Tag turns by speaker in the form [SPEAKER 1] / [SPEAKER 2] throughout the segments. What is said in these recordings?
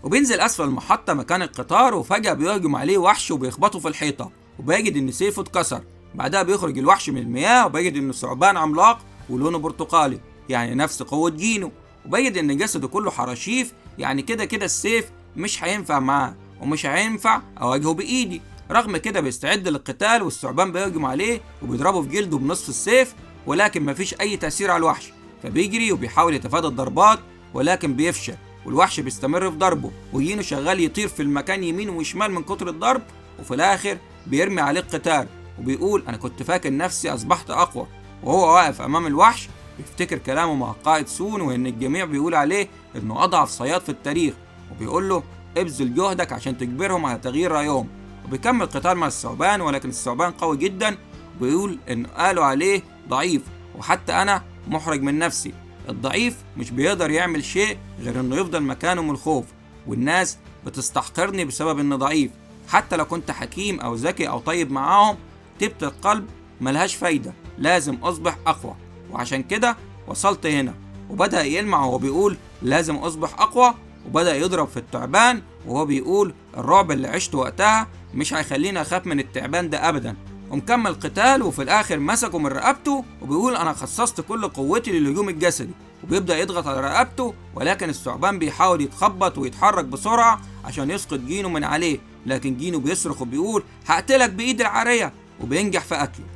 [SPEAKER 1] وبينزل أسفل المحطة مكان القطار، وفجأة بيهجم عليه وحش وبيخبطه في الحيطة، وبيجد إن سيفه اتكسر. بعدها بيخرج الوحش من المياه وبيجد إنه ثعبان عملاق ولونه برتقالي، يعني نفس قوة جينو. وبيجد إن جسده كله حراشيف، يعني كده السيف مش هينفع معاه، ومش هينفع أواجهه بإيدي. رغم كده بيستعد للقتال، والثعبان بيهجم عليه وبيضربه في جلده بنصف السيف، ولكن مفيش أي تأثير على الوحش. فبيجري وبيحاول يتفادى الضربات، ولكن بيفشل، والوحش بيستمر في ضربه، وجينو شغال يطير في المكان يمين وشمال من كتر الضرب. وفي الآخر بيرمي عليه القتال وبيقول أنا كنت فاكر نفسي أصبحت أقوى. وهو واقف أمام الوحش بيفتكر كلامه مع قائد سون، وإن الجميع بيقول عليه إنه أضعف صياد في التاريخ، وبيقول له ابذل جهدك عشان تجبرهم على تغيير رأيهم. وبيكمل قتال مع الثعبان، ولكن الثعبان قوي جدا، وبيقول إن قالوا عليه ضعيف، وحتى أنا محرج من نفسي. الضعيف مش بيقدر يعمل شيء غير إنه يفضل مكانه من الخوف، والناس بتستحقرني بسبب إني ضعيف. حتى لو كنت حكيم أو ذكي أو طيب معاهم، طيبة القلب ملهاش فايدة، لازم أصبح أقوى. وعشان كده وصلت هنا. وبدأ يلمع وهو بيقول لازم أصبح أقوى، وبدأ يضرب في التعبان وهو بيقول الرعب اللي عشته وقتها مش هيخليني أخاف من التعبان ده أبدا. ومكمل قتال، وفي الآخر مسكه من رقبته وبيقول أنا خصصت كل قوتي للهجوم الجسدي، وبيبدأ يضغط على رقبته، ولكن الثعبان بيحاول يتخبط ويتحرك بسرعة عشان يسقط جينو من عليه، لكن جينو بيصرخ وبيقول هقتلك بإيد العارية، وبينجح في قتله.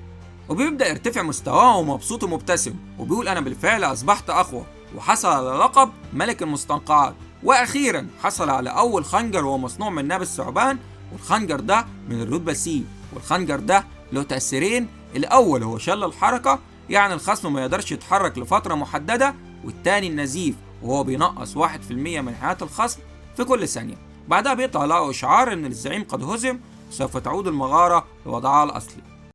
[SPEAKER 1] وبيبدأ يرتفع مستواه ومبسوط ومبتسم، وبيقول أنا بالفعل أصبحت أقوى، وحصل على لقب ملك المستنقعات. وأخيرا حصل على أول خنجر وهو مصنوع من ناب الثعبان، والخنجر ده من الرتبة سي. والخنجر ده له تأثيرين، الأول هو شل الحركة، يعني الخصم ما يقدرش يتحرك لفترة محددة، والتاني النزيف، وهو بينقص 1% من حياة الخصم في كل ثانية. بعدها بيطلع له إشعار إن الزعيم قد هزم، وسوف تعود المغارة لوضعها الأصلي.